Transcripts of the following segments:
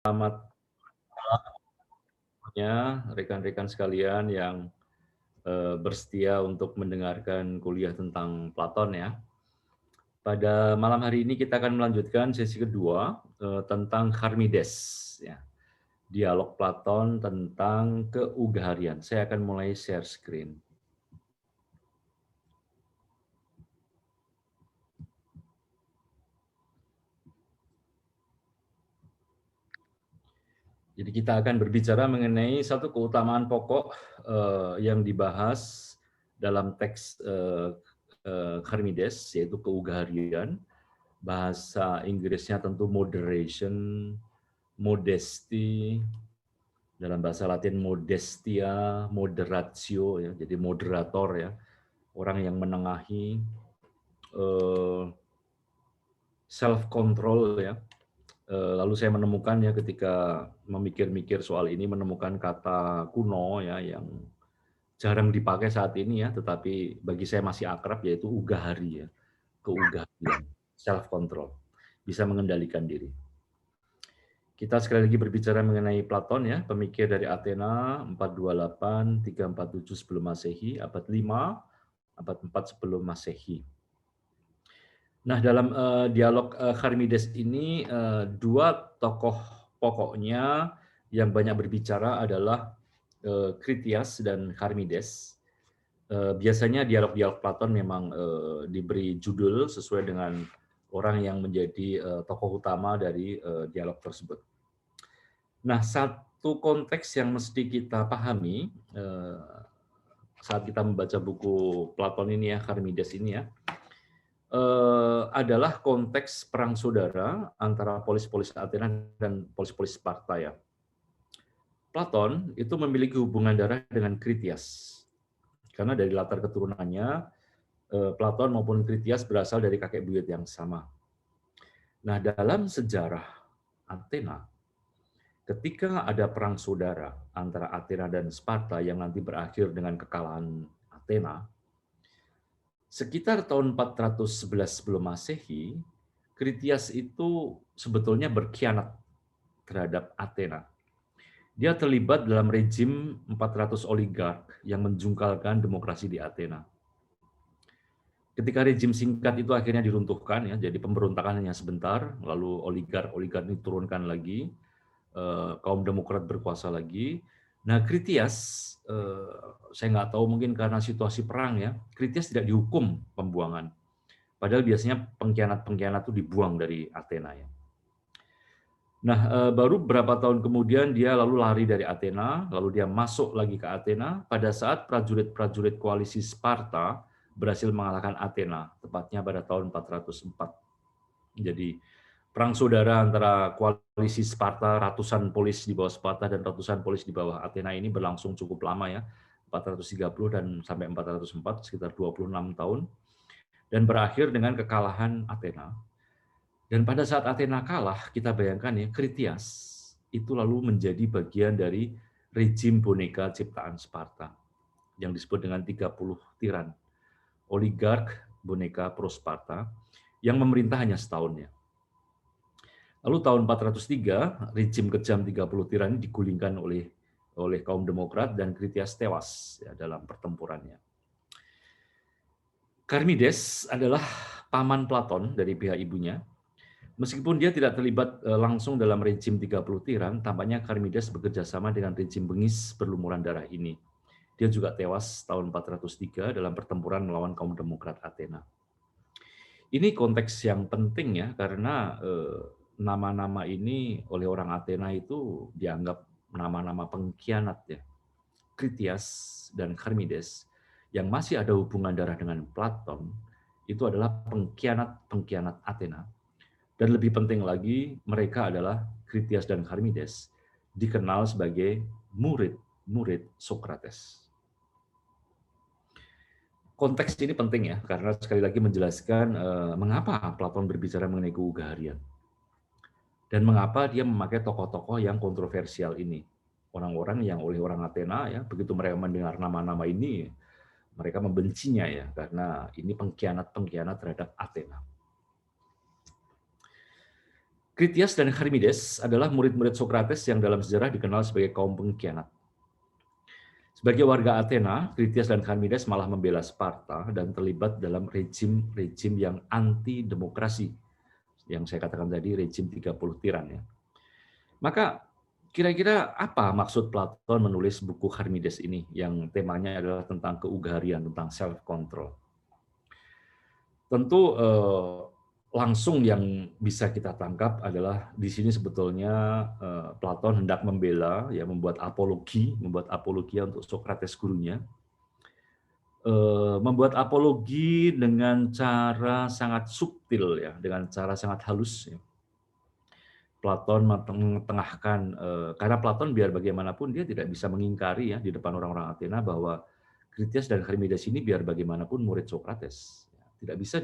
Selamat malamnya rekan-rekan sekalian yang bersetia untuk mendengarkan kuliah tentang Platon ya. Pada malam hari ini kita akan melanjutkan sesi kedua tentang Charmides ya. Dialog Platon tentang keugaharian. Saya akan mulai share screen. Jadi kita akan berbicara mengenai satu keutamaan pokok yang dibahas dalam teks Charmides, yaitu keugaharian. Bahasa Inggrisnya tentu moderation, modesty, dalam bahasa Latin modestia, moderatio, ya, jadi moderator ya, orang yang menengahi, self control ya. Lalu saya menemukan ya ketika memikir-mikir soal ini menemukan kata kuno ya yang jarang dipakai saat ini ya, tetapi bagi saya masih akrab yaitu ugahari ya, keugaharian, self control, bisa mengendalikan diri. Kita sekali lagi berbicara mengenai Platon ya, pemikir dari Athena 428-347 sebelum Masehi, abad 5, abad 4 sebelum Masehi. Nah, dalam dialog Charmides ini dua tokoh pokoknya yang banyak berbicara adalah Critias dan Charmides. Biasanya dialog-dialog Platon memang diberi judul sesuai dengan orang yang menjadi tokoh utama dari dialog tersebut. Nah, satu konteks yang mesti kita pahami saat kita membaca buku Platon ini ya, Charmides ini ya, adalah konteks perang saudara antara polis-polis Athena dan polis-polis Sparta ya. Platon itu memiliki hubungan darah dengan Critias. Karena dari latar keturunannya, Platon maupun Critias berasal dari kakek buyut yang sama. Nah, dalam sejarah Athena, ketika ada perang saudara antara Athena dan Sparta yang nanti berakhir dengan kekalahan Athena, sekitar tahun 411 sebelum Masehi, Critias itu sebetulnya berkhianat terhadap Athena. Dia terlibat dalam rejim 400 oligark yang menjungkalkan demokrasi di Athena. Ketika rejim singkat itu akhirnya diruntuhkan ya, jadi pemberontakan hanya sebentar, lalu oligark diturunkan lagi, kaum demokrat berkuasa lagi. Nah, Critias, saya nggak tahu mungkin karena situasi perang ya, Critias tidak dihukum pembuangan. Padahal biasanya pengkhianat-pengkhianat itu dibuang dari Athena ya. Nah, baru beberapa tahun kemudian dia lalu lari dari Athena, lalu dia masuk lagi ke Athena pada saat prajurit-prajurit koalisi Sparta berhasil mengalahkan Athena, tepatnya pada tahun 404. Jadi perang saudara antara koalisi Sparta, ratusan polis di bawah Sparta dan ratusan polis di bawah Athena ini berlangsung cukup lama ya, 430 dan sampai 404, sekitar 26 tahun, dan berakhir dengan kekalahan Athena. Dan pada saat Athena kalah, kita bayangkan ya, Critias itu lalu menjadi bagian dari rejim boneka ciptaan Sparta yang disebut dengan 30 tiran, oligark boneka pro Sparta yang memerintah hanya setahun ya. Lalu tahun 403, rejim kejam 30 tiran ini digulingkan oleh kaum demokrat dan Critias tewas ya, dalam pertempurannya. Charmides adalah paman Platon dari pihak ibunya. Meskipun dia tidak terlibat langsung dalam rejim 30 tiran, tampaknya Charmides bekerja sama dengan rejim bengis berlumuran darah ini. Dia juga tewas tahun 403 dalam pertempuran melawan kaum demokrat Athena. Ini konteks yang penting ya, karena nama-nama ini oleh orang Athena itu dianggap nama-nama pengkhianat ya. Critias dan Charmides yang masih ada hubungan darah dengan Platon itu adalah pengkhianat-pengkhianat Athena. Dan lebih penting lagi, mereka adalah Critias dan Charmides dikenal sebagai murid-murid Sokrates. Konteks ini penting ya, karena sekali lagi menjelaskan mengapa Platon berbicara mengenai keugaharian. Dan mengapa dia memakai tokoh-tokoh yang kontroversial ini. Orang-orang yang oleh orang Athena, ya, begitu mereka mendengar nama-nama ini, mereka membencinya ya, karena ini pengkhianat-pengkhianat terhadap Athena. Kritias dan Charmides adalah murid-murid Sokrates yang dalam sejarah dikenal sebagai kaum pengkhianat. Sebagai warga Athena, Kritias dan Charmides malah membela Sparta dan terlibat dalam rejim-rejim yang anti-demokrasi, yang saya katakan tadi rejim 30 tiran. Ya. Maka kira-kira apa maksud Platon menulis buku Charmides ini yang temanya adalah tentang keugarian, tentang self-control? Tentu langsung yang bisa kita tangkap adalah di sini sebetulnya Platon hendak membela, ya membuat apologia untuk Sokrates gurunya, membuat apologi dengan cara sangat subtil, ya, dengan cara sangat halus. Ya. Platon mengetengahkan, karena Platon biar bagaimanapun dia tidak bisa mengingkari ya di depan orang-orang Athena bahwa Kritias dan Charmides ini biar bagaimanapun murid Sokrates, tidak bisa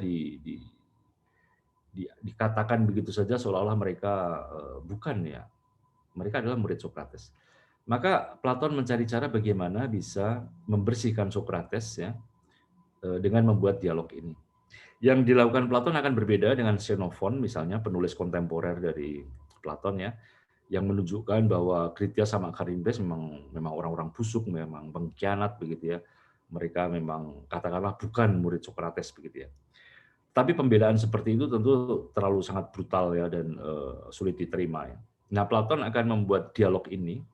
dikatakan begitu saja seolah-olah mereka bukan ya, mereka adalah murid Sokrates. Maka Platon mencari cara bagaimana bisa membersihkan Sokrates ya dengan membuat dialog ini. Yang dilakukan Platon akan berbeda dengan Xenophon misalnya, penulis kontemporer dari Platon ya, yang menunjukkan bahwa Kritias sama Charmides memang orang-orang busuk, memang pengkhianat begitu ya. Mereka memang katakanlah bukan murid Sokrates begitu ya. Tapi pembelaan seperti itu tentu terlalu sangat brutal ya dan sulit diterima ya. Nah, Platon akan membuat dialog ini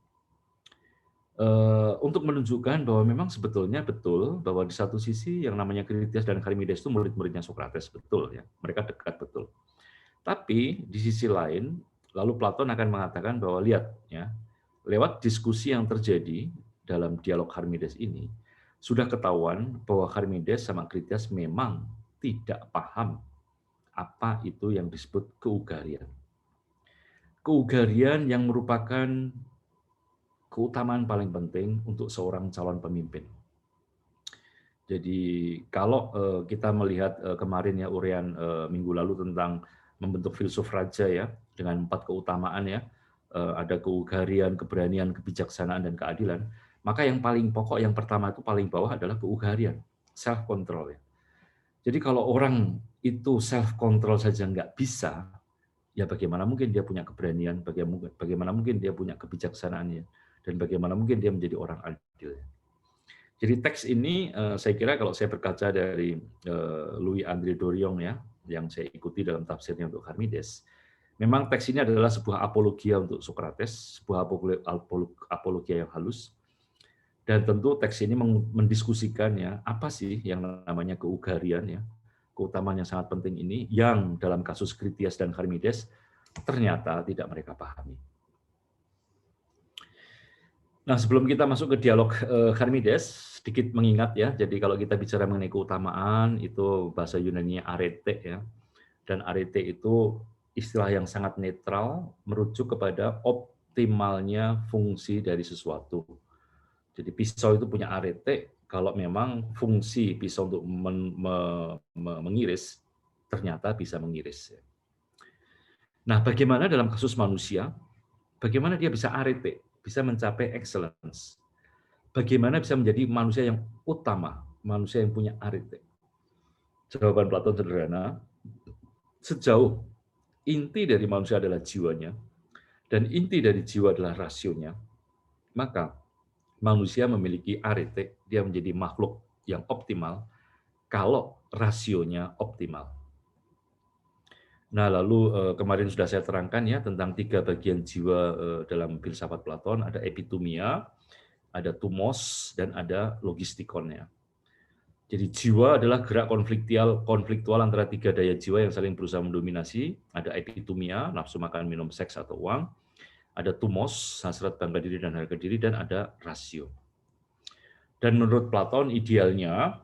untuk menunjukkan bahwa memang sebetulnya betul bahwa di satu sisi yang namanya Kritias dan Charmides itu murid-muridnya Sokrates, betul ya. Mereka dekat betul. Tapi di sisi lain, lalu Platon akan mengatakan bahwa lihat ya, lewat diskusi yang terjadi dalam dialog Charmides ini sudah ketahuan bahwa Charmides sama Kritias memang tidak paham apa itu yang disebut keugarian. Keugarian yang merupakan keutamaan paling penting untuk seorang calon pemimpin. Jadi kalau kita melihat kemarin ya uraian minggu lalu tentang membentuk filsuf raja ya dengan 4 keutamaan ya, ada keugarian, keberanian, kebijaksanaan dan keadilan. Maka yang paling pokok, yang pertama itu paling bawah adalah keugarian, self control ya. Jadi kalau orang itu self control saja nggak bisa, ya bagaimana mungkin dia punya keberanian, bagaimana mungkin dia punya kebijaksanaannya, dan bagaimana mungkin dia menjadi orang adil. Jadi teks ini saya kira kalau saya berkaca dari Louis André Dorion ya, yang saya ikuti dalam tafsirnya untuk Charmides, memang teks ini adalah sebuah apologia untuk Sokrates, sebuah apologia yang halus. Dan tentu teks ini mendiskusikan ya, apa sih yang namanya keugarian ya, keutamaan yang sangat penting ini, yang dalam kasus Kritias dan Charmides ternyata tidak mereka pahami. Nah, sebelum kita masuk ke dialog Charmides, sedikit mengingat ya, jadi kalau kita bicara mengenai keutamaan, itu bahasa Yunani arete ya, dan arete itu istilah yang sangat netral, merujuk kepada optimalnya fungsi dari sesuatu. Jadi pisau itu punya arete kalau memang fungsi pisau untuk mengiris ternyata bisa mengiris. Nah, bagaimana dalam kasus manusia? Bagaimana dia bisa arete, bisa mencapai excellence? Bagaimana bisa menjadi manusia yang utama, manusia yang punya arete? Jawaban Platon sederhana, sejauh inti dari manusia adalah jiwanya, dan inti dari jiwa adalah rasionya, maka manusia memiliki arete, dia menjadi makhluk yang optimal kalau rasionya optimal. Nah, lalu kemarin sudah saya terangkan ya tentang 3 bagian jiwa dalam filsafat Platon, ada epitumia, ada tumos, dan ada logistikonnya. Jadi jiwa adalah gerak konfliktual antara 3 daya jiwa yang saling berusaha mendominasi. Ada epitumia, nafsu makan, minum, seks, atau uang. Ada tumos, hasrat bangga diri dan harga diri, dan ada rasio. Dan menurut Platon idealnya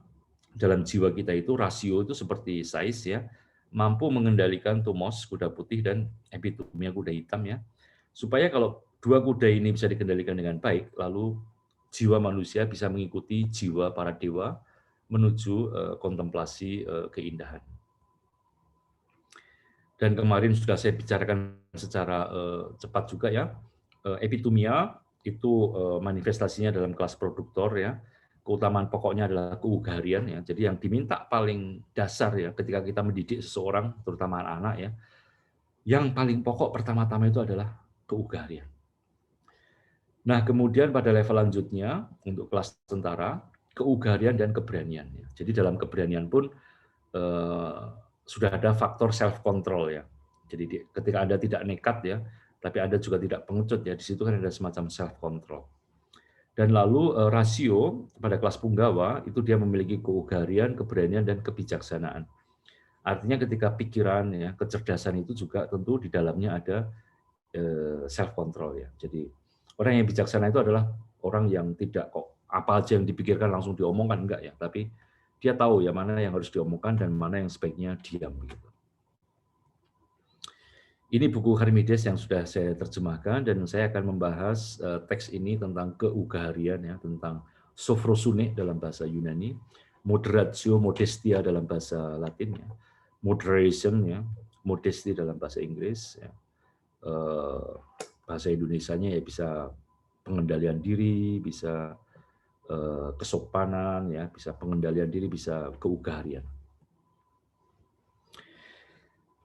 dalam jiwa kita itu rasio itu seperti Sais ya, mampu mengendalikan tumos kuda putih dan epitumia kuda hitam ya. Supaya kalau 2 kuda ini bisa dikendalikan dengan baik, lalu jiwa manusia bisa mengikuti jiwa para dewa menuju kontemplasi keindahan. Dan kemarin sudah saya bicarakan secara cepat juga ya. Epitumia itu manifestasinya dalam kelas produktor ya. Keutamaan pokoknya adalah keugarian ya. Jadi yang diminta paling dasar ya ketika kita mendidik seseorang, terutama anak-anak ya, Yang paling pokok pertama-tama itu adalah keugaharian. Nah, kemudian pada level lanjutnya untuk kelas tentara, keugaharian dan keberanian. Jadi dalam keberanian pun sudah ada faktor self control ya. Jadi ketika Anda tidak nekat ya, tapi Anda juga tidak pengecut ya, di situ kan ada semacam self control. Dan lalu rasio pada kelas punggawa itu dia memiliki keugaharian, keberanian dan kebijaksanaan. Artinya ketika pikiran ya, kecerdasan itu juga tentu di dalamnya ada self control ya. Jadi orang yang bijaksana itu adalah orang yang tidak kok apa aja yang dipikirkan langsung diomongkan, enggak ya, tapi dia tahu ya mana yang harus diomongkan dan mana yang sebaiknya diam gitu. Ini buku Charmides yang sudah saya terjemahkan dan saya akan membahas teks ini tentang keugaharian ya, tentang sophrosune dalam bahasa Yunani, moderatio modestia dalam bahasa Latin ya, moderation ya, modesty dalam bahasa Inggris ya. Bahasa Indonesianya ya bisa pengendalian diri, bisa kesopanan ya, bisa pengendalian diri, bisa keugaharian.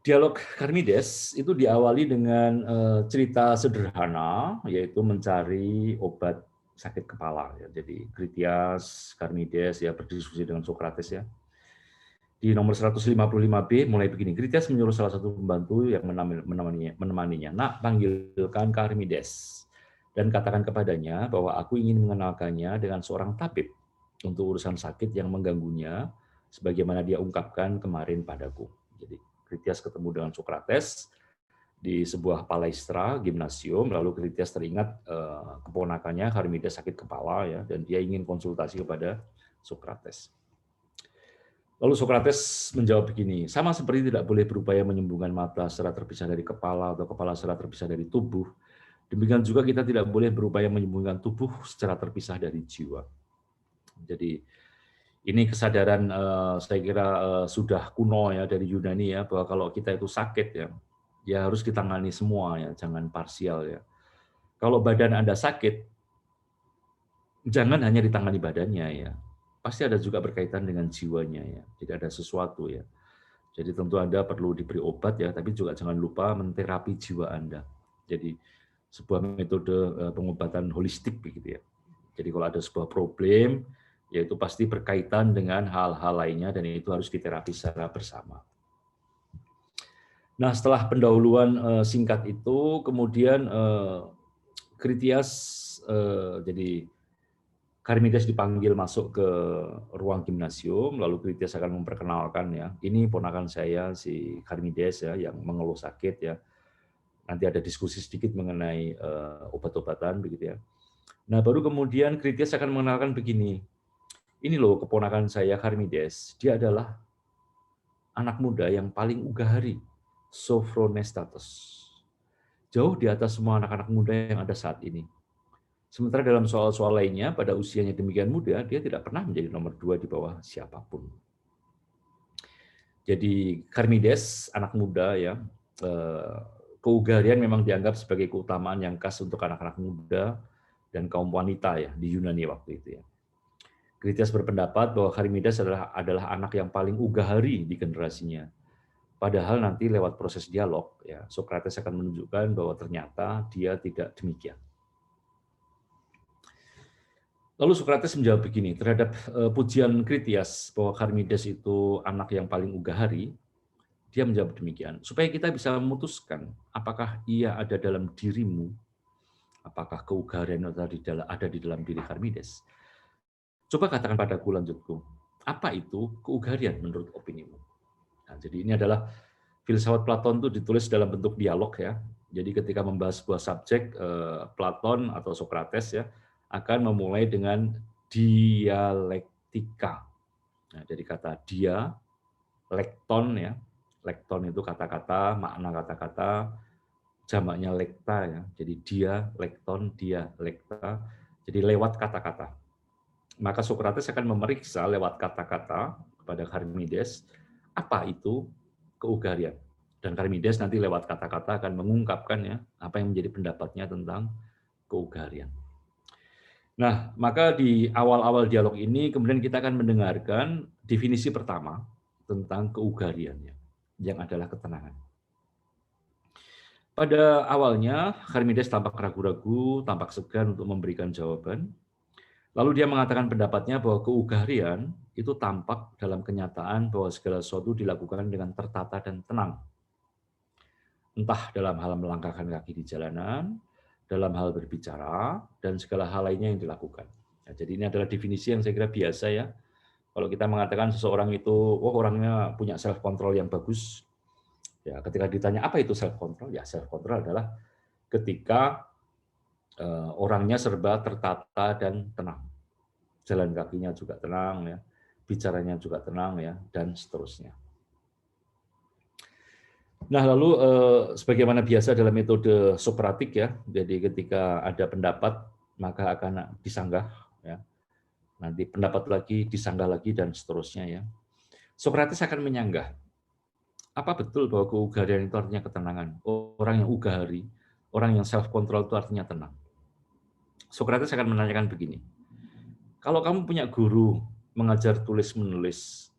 Dialog Charmides itu diawali dengan cerita sederhana, yaitu mencari obat sakit kepala. Ya. Jadi Critias, Charmides ya berdiskusi dengan Socrates ya. Di nomor 155B mulai begini, Critias menyuruh salah satu pembantu yang menemaninya, "Nak, panggilkan Charmides dan katakan kepadanya bahwa aku ingin mengenalkannya dengan seorang tabib untuk urusan sakit yang mengganggunya, sebagaimana dia ungkapkan kemarin padaku." Jadi Critias ketemu dengan Socrates di sebuah palaistra gimnasium, lalu Critias teringat keponakannya Charmides sakit kepala ya, dan dia ingin konsultasi kepada Socrates. Lalu Socrates menjawab begini, sama seperti tidak boleh berupaya menyembuhkan mata secara terpisah dari kepala atau kepala secara terpisah dari tubuh, demikian juga kita tidak boleh berupaya menyembuhkan tubuh secara terpisah dari jiwa. Jadi ini kesadaran saya kira sudah kuno ya dari Yunani ya, bahwa kalau kita itu sakit ya, ya harus ditangani semua ya, jangan parsial ya. Kalau badan Anda sakit, jangan hanya ditangani badannya ya, pasti ada juga berkaitan dengan jiwanya ya. Jadi ada sesuatu ya. Jadi tentu Anda perlu diberi obat ya, tapi juga jangan lupa menterapi jiwa Anda. Jadi sebuah metode pengobatan holistik begitu ya. Jadi kalau ada sebuah problem, yaitu pasti berkaitan dengan hal-hal lainnya dan itu harus diterapi secara bersama. Nah, setelah pendahuluan singkat itu, kemudian Critias jadi Charmides dipanggil masuk ke ruang gimnasium, lalu Critias akan memperkenalkan ya, ini ponakan saya si Charmides ya, yang mengeluh sakit ya. Nanti ada diskusi sedikit mengenai obat-obatan begitu ya. Nah, baru kemudian Critias akan mengenalkan begini, ini loh keponakan saya Charmides, dia adalah anak muda yang paling ugahari, Sophronestatos. Jauh di atas semua anak-anak muda yang ada saat ini. Sementara dalam soal-soal lainnya, pada usianya demikian muda, dia tidak pernah menjadi nomor 2 di bawah siapapun. Jadi Charmides, anak muda ya, keugaharian memang dianggap sebagai keutamaan yang khas untuk anak-anak muda dan kaum wanita ya di Yunani waktu itu ya. Critias berpendapat bahwa Charmides adalah anak yang paling ugahari di generasinya. Padahal nanti lewat proses dialog, ya Socrates akan menunjukkan bahwa ternyata dia tidak demikian. Lalu Socrates menjawab begini, terhadap pujian Critias bahwa Charmides itu anak yang paling ugahari, dia menjawab demikian, supaya kita bisa memutuskan apakah ia ada dalam dirimu, apakah keugaharian ada di dalam diri Charmides. Coba katakan padaku, lanjutku, apa itu keugaharian menurut opinimu? Nah, jadi ini adalah filsafat Platon itu ditulis dalam bentuk dialog ya. Jadi ketika membahas sebuah subjek, Platon atau Socrates ya akan memulai dengan dialektika. Nah, dari kata dia, lekton ya. Lekton itu kata-kata, makna kata-kata, jamaknya lekta ya. Jadi dia, lekton, dia, lekta. Jadi lewat kata-kata. Maka Socrates akan memeriksa lewat kata-kata kepada Charmides, apa itu keugaharian. Dan Charmides nanti lewat kata-kata akan mengungkapkan ya apa yang menjadi pendapatnya tentang keugaharian. Nah, maka di awal-awal dialog ini kemudian kita akan mendengarkan definisi pertama tentang keugahariannya, yang adalah ketenangan. Pada awalnya, Charmides tampak ragu-ragu, tampak segan untuk memberikan jawaban. Lalu dia mengatakan pendapatnya bahwa keugahrian itu tampak dalam kenyataan bahwa segala sesuatu dilakukan dengan tertata dan tenang. Entah dalam hal melangkahkan kaki di jalanan, dalam hal berbicara, dan segala hal lainnya yang dilakukan. Nah, jadi ini adalah definisi yang saya kira biasa ya. Kalau kita mengatakan seseorang itu, oh orangnya punya self control yang bagus, ya ketika ditanya apa itu self control, ya self control adalah ketika orangnya serba tertata dan tenang. Jalan kakinya juga tenang ya, bicaranya juga tenang ya, dan seterusnya. Nah, lalu sebagaimana biasa dalam metode Sokratik ya, jadi ketika ada pendapat maka akan disanggah ya. Nanti pendapat lagi, disanggah lagi dan seterusnya ya. Sokrates akan menyanggah. Apa betul bahwa keugaharian itu artinya ketenangan? Orang yang ugahari, orang yang self control itu artinya tenang. Sokrates akan menanyakan begini. Kalau kamu punya guru mengajar tulis-menulis,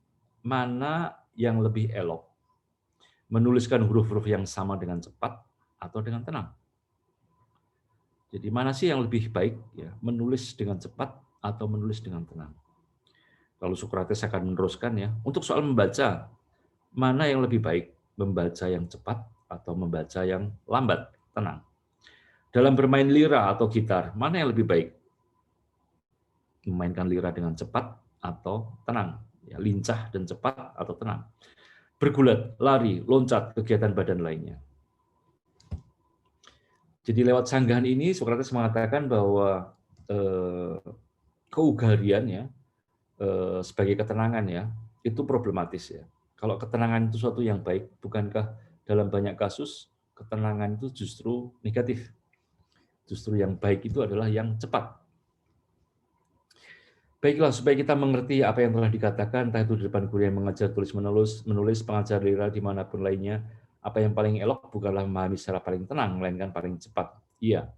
mana yang lebih elok? Menuliskan huruf-huruf yang sama dengan cepat atau dengan tenang? Jadi mana sih yang lebih baik ya, menulis dengan cepat atau menulis dengan tenang? Lalu Sokrates akan meneruskan ya, untuk soal membaca, mana yang lebih baik, membaca yang cepat atau membaca yang lambat, tenang? Dalam bermain lira atau gitar, mana yang lebih baik? Memainkan lira dengan cepat atau tenang? Ya, lincah dan cepat atau tenang? Bergulat, lari, loncat, kegiatan badan lainnya. Jadi lewat sanggahan ini Sokrates mengatakan bahwa keugaharian ya sebagai ketenangan ya itu problematis ya. Kalau ketenangan itu suatu yang baik, bukankah dalam banyak kasus ketenangan itu justru negatif? Justru yang baik itu adalah yang cepat. Baiklah, supaya kita mengerti apa yang telah dikatakan, entah itu di depan guru yang mengajar tulis-menulis, pengajar lira dimanapun lainnya, apa yang paling elok bukanlah memahami secara paling tenang, melainkan paling cepat. Iya.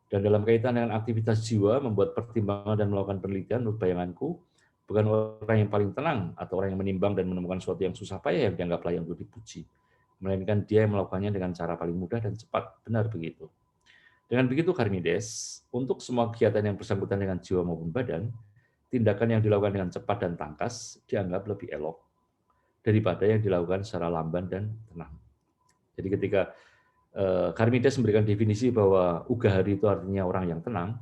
Dan dalam kaitan dengan aktivitas jiwa, membuat pertimbangan dan melakukan penelitian, menurut bayanganku, bukan orang yang paling tenang atau orang yang menimbang dan menemukan sesuatu yang susah payah yang dianggap layak untuk dipuji, melainkan dia yang melakukannya dengan cara paling mudah dan cepat. Benar begitu. Dengan begitu, Charmides, untuk semua kegiatan yang bersangkutan dengan jiwa maupun badan, tindakan yang dilakukan dengan cepat dan tangkas dianggap lebih elok daripada yang dilakukan secara lamban dan tenang. Jadi ketika Charmides memberikan definisi bahwa ugahari itu artinya orang yang tenang,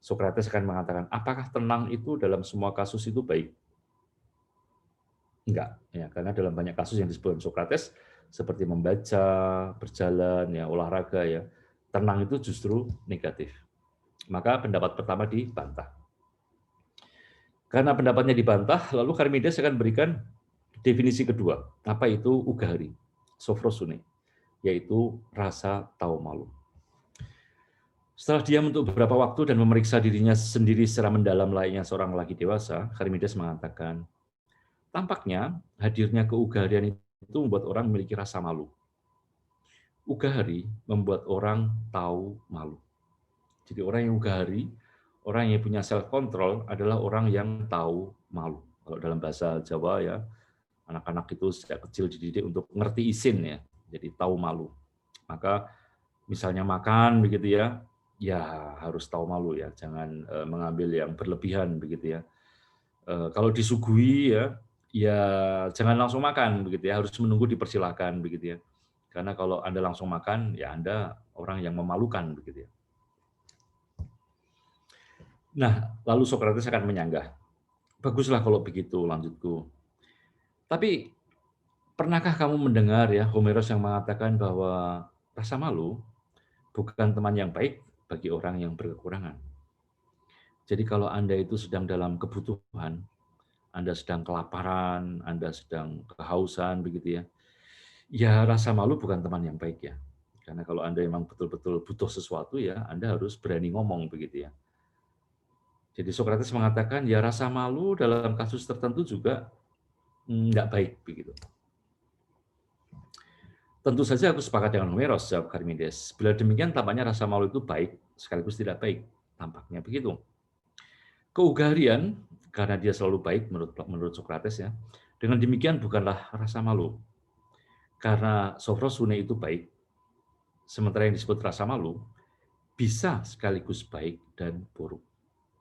Sokrates akan mengatakan, apakah tenang itu dalam semua kasus itu baik? Enggak, ya, karena dalam banyak kasus yang disebut Sokrates, seperti membaca, berjalan, ya, olahraga, ya, tenang itu justru negatif. Maka pendapat pertama dibantah. Karena pendapatnya dibantah, lalu Charmides akan berikan definisi kedua. Apa itu ugahari? Sophrosune, yaitu rasa tahu malu. Setelah diam untuk beberapa waktu dan memeriksa dirinya sendiri secara mendalam layaknya seorang lelaki dewasa, Charmides mengatakan, tampaknya hadirnya keugaharian itu membuat orang memiliki rasa malu. Ugahari membuat orang tahu malu. Jadi orang yang ugahari, orang yang punya self control adalah orang yang tahu malu. Kalau dalam bahasa Jawa ya, anak-anak itu sejak kecil dididik untuk ngerti isin ya, jadi tahu malu. Maka misalnya makan begitu ya, ya harus tahu malu ya, jangan mengambil yang berlebihan begitu ya. Kalau disuguhi ya, ya jangan langsung makan begitu ya, harus menunggu dipersilahkan begitu ya. Karena kalau Anda langsung makan, ya Anda orang yang memalukan begitu ya. Nah, lalu Sokrates akan menyanggah. Baguslah kalau begitu, lanjutku. Tapi pernahkah kamu mendengar ya Homeros yang mengatakan bahwa rasa malu bukan teman yang baik bagi orang yang berkekurangan. Jadi kalau Anda itu sedang dalam kebutuhan, Anda sedang kelaparan, Anda sedang kehausan begitu ya. Ya rasa malu bukan teman yang baik ya. Karena kalau Anda memang betul-betul butuh sesuatu ya, Anda harus berani ngomong begitu ya. Jadi Sokrates mengatakan ya rasa malu dalam kasus tertentu juga nggak baik begitu. Tentu saja aku sepakat dengan Homeros, jawab Charmides. Bila demikian tampaknya rasa malu itu baik, sekaligus tidak baik. Tampaknya begitu. Keugaharian, karena dia selalu baik menurut Sokrates ya, dengan demikian bukanlah rasa malu. Karena Sophrosune itu baik, sementara yang disebut rasa malu bisa sekaligus baik dan buruk.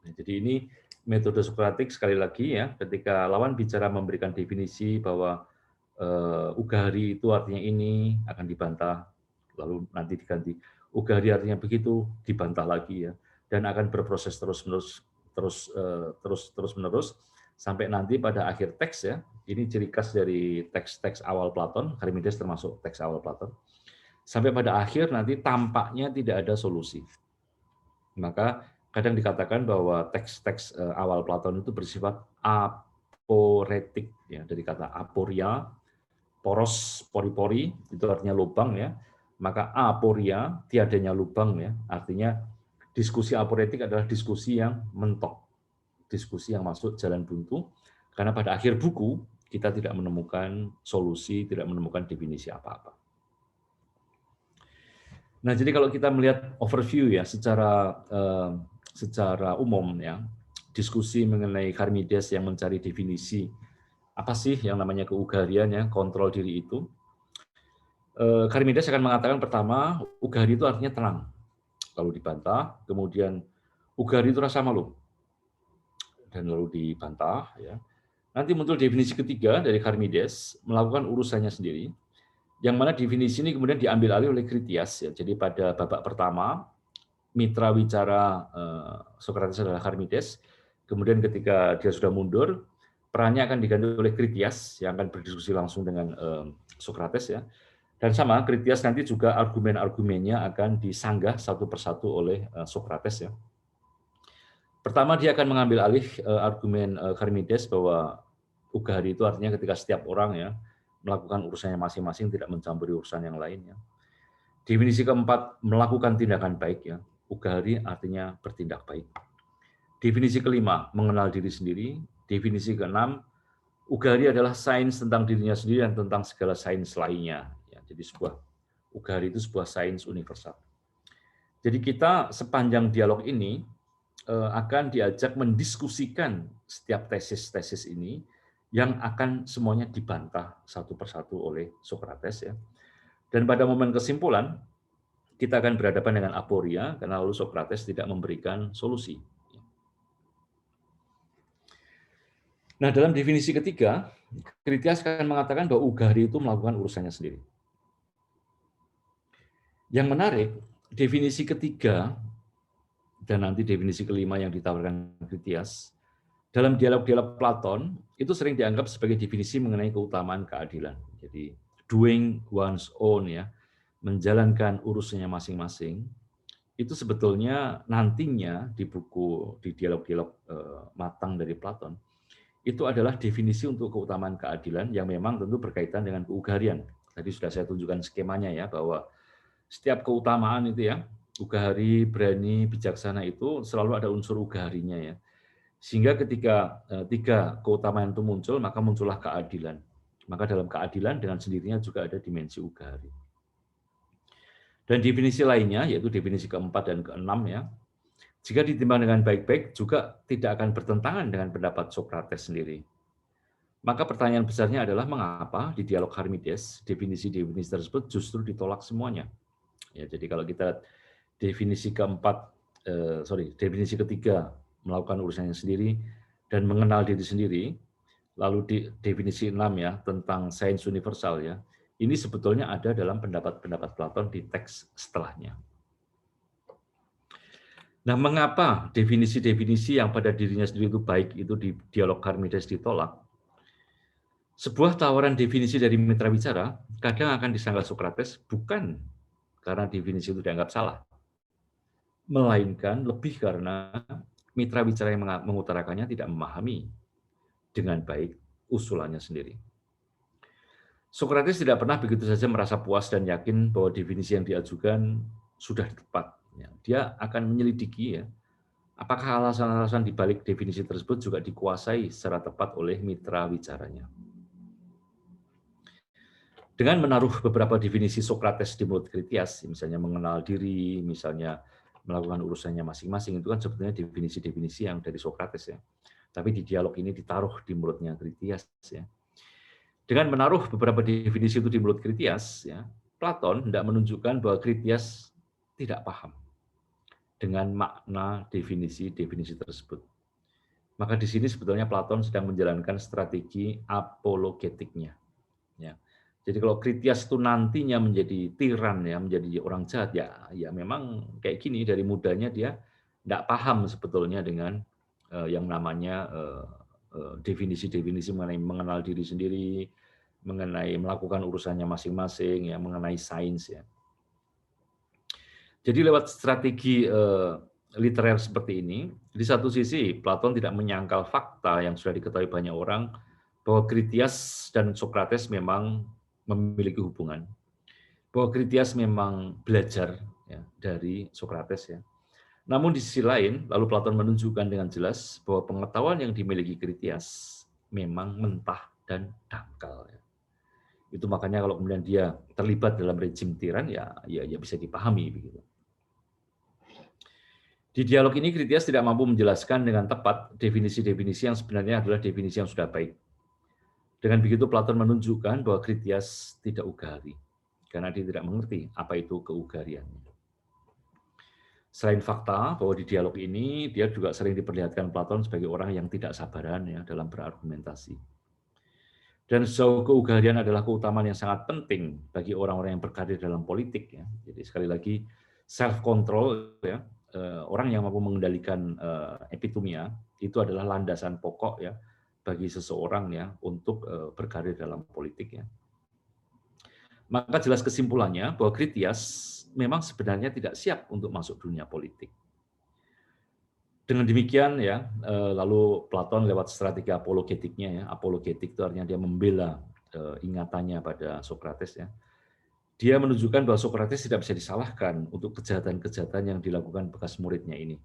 Nah, jadi ini metode Sokratik sekali lagi ya, ketika lawan bicara memberikan definisi bahwa ugahari itu artinya ini akan dibantah, lalu nanti diganti ugahari artinya begitu, dibantah lagi ya, dan akan berproses terus menerus sampai nanti pada akhir teks ya. Ini ciri khas dari teks-teks awal Platon, Charmides termasuk teks awal Platon. Sampai pada akhir nanti tampaknya tidak ada solusi. Maka kadang dikatakan bahwa teks-teks awal Platon itu bersifat aporetik ya, dari kata aporia, poros, pori-pori itu artinya lubang ya. Maka aporia, tiadanya lubang ya, artinya diskusi aporetik adalah diskusi yang mentok, diskusi yang masuk jalan buntu, karena pada akhir buku kita tidak menemukan solusi, tidak menemukan definisi apa-apa. Nah, jadi kalau kita melihat overview ya secara umum ya, diskusi mengenai Charmides yang mencari definisi apa sih yang namanya keugaharian ya, kontrol diri itu. Charmides akan mengatakan pertama, ugahari itu artinya tenang. Lalu dibantah, kemudian ugahari itu rasa malu. Dan lalu dibantah ya. Nanti muncul definisi ketiga dari Charmides, melakukan urusannya sendiri. Yang mana definisi ini kemudian diambil alih oleh Critias ya. Jadi pada babak pertama mitra wicara Sokrates adalah Charmides. Kemudian ketika dia sudah mundur, perannya akan diganti oleh Critias yang akan berdiskusi langsung dengan Sokrates ya. Dan sama, Critias nanti juga argumen-argumennya akan disanggah satu persatu oleh Sokrates ya. Pertama dia akan mengambil alih argumen Charmides bahwa ugahari itu artinya ketika setiap orang ya melakukan urusannya masing-masing, tidak mencampuri urusan yang lainnya. Definisi keempat, melakukan tindakan baik ya. Ugahari artinya bertindak baik. Definisi kelima, mengenal diri sendiri. Definisi keenam, ugahari adalah sains tentang dirinya sendiri dan tentang segala sains lainnya. Ya, jadi ugahari itu sebuah sains universal. Jadi kita sepanjang dialog ini akan diajak mendiskusikan setiap tesis-tesis ini yang akan semuanya dibantah satu persatu oleh Sokrates ya. Dan pada momen kesimpulan kita akan berhadapan dengan aporia karena lalu Sokrates tidak memberikan solusi. Nah, dalam definisi ketiga, Critias akan mengatakan bahwa ugahari itu melakukan urusannya sendiri. Yang menarik, definisi ketiga dan nanti definisi kelima yang ditawarkan Critias dalam dialog-dialog Platon itu sering dianggap sebagai definisi mengenai keutamaan keadilan. Jadi doing one's own ya, menjalankan urusannya masing-masing, itu sebetulnya nantinya di dialog-dialog matang dari Platon, itu adalah definisi untuk keutamaan keadilan yang memang tentu berkaitan dengan keugaharian. Tadi sudah saya tunjukkan skemanya ya, bahwa setiap keutamaan itu ya, ugahari, berani, bijaksana itu selalu ada unsur ugaharinya ya. Sehingga ketika tiga keutamaan itu muncul, maka muncullah keadilan. Maka dalam keadilan dengan sendirinya juga ada dimensi ugahari. Dan definisi lainnya, yaitu definisi keempat dan keenam ya, jika ditimbang dengan baik-baik juga tidak akan bertentangan dengan pendapat Sokrates sendiri. Maka pertanyaan besarnya adalah mengapa di dialog Charmides definisi-definisi tersebut justru ditolak semuanya. Ya, jadi kalau kita definisi ketiga melakukan urusannya sendiri dan mengenal diri sendiri, lalu di definisi 6 ya tentang sains universal ya, ini sebetulnya ada dalam pendapat-pendapat Platon di teks setelahnya. Nah, mengapa definisi-definisi yang pada dirinya sendiri itu baik itu di dialog Charmides ditolak? Sebuah tawaran definisi dari mitra bicara kadang akan disanggah Sokrates bukan karena definisi itu dianggap salah, melainkan lebih karena mitra bicara yang mengutarakannya tidak memahami dengan baik usulannya sendiri. Sokrates tidak pernah begitu saja merasa puas dan yakin bahwa definisi yang diajukan sudah tepat. Dia akan menyelidiki ya, apakah alasan-alasan di balik definisi tersebut juga dikuasai secara tepat oleh mitra bicaranya. Dengan menaruh beberapa definisi Sokrates di mulut Critias, misalnya mengenal diri, misalnya melakukan urusannya masing-masing, itu kan sebetulnya definisi-definisi yang dari Sokrates ya. Tapi di dialog ini ditaruh di mulutnya Critias ya. Dengan menaruh beberapa definisi itu di mulut Critias ya, Platon hendak menunjukkan bahwa Kritias tidak paham dengan makna definisi-definisi tersebut. Maka di sini sebetulnya Platon sedang menjalankan strategi apologetiknya. Ya. Jadi kalau Kritias itu nantinya menjadi tiran, ya, menjadi orang jahat, ya memang kayak gini, dari mudanya dia tidak paham sebetulnya dengan yang namanya definisi-definisi mengenai mengenal diri sendiri, mengenai melakukan urusannya masing-masing, ya, mengenai sains, ya. Jadi lewat strategi literer seperti ini, di satu sisi Platon tidak menyangkal fakta yang sudah diketahui banyak orang bahwa Kritias dan Sokrates memang memiliki hubungan, bahwa Kritias memang belajar, ya, dari Sokrates, ya. Namun di sisi lain, lalu Platon menunjukkan dengan jelas bahwa pengetahuan yang dimiliki Kritias memang mentah dan dangkal, ya. Itu makanya kalau kemudian dia terlibat dalam rejim tiran, ya bisa dipahami begitu. Di dialog ini Kritias tidak mampu menjelaskan dengan tepat definisi-definisi yang sebenarnya adalah definisi yang sudah baik. Dengan begitu Platon menunjukkan bahwa Kritias tidak ugari, karena dia tidak mengerti apa itu keugarian. Selain fakta bahwa di dialog ini dia juga sering diperlihatkan Platon sebagai orang yang tidak sabaran, ya, dalam berargumentasi. Dan sejauh keugarian adalah keutamaan yang sangat penting bagi orang-orang yang berkarir dalam politik, ya. Jadi sekali lagi self control, ya, orang yang mampu mengendalikan epitomia itu adalah landasan pokok, ya, bagi seseorang, ya, untuk berkarir dalam politik, ya. Maka jelas kesimpulannya bahwa Kritias memang sebenarnya tidak siap untuk masuk dunia politik. Dengan demikian, ya, lalu Platon lewat strategi apologetiknya, ya, apologetik itu artinya dia membela ingatannya pada Sokrates, ya. Dia menunjukkan bahwa Sokrates tidak bisa disalahkan untuk kejahatan-kejahatan yang dilakukan bekas muridnya ini.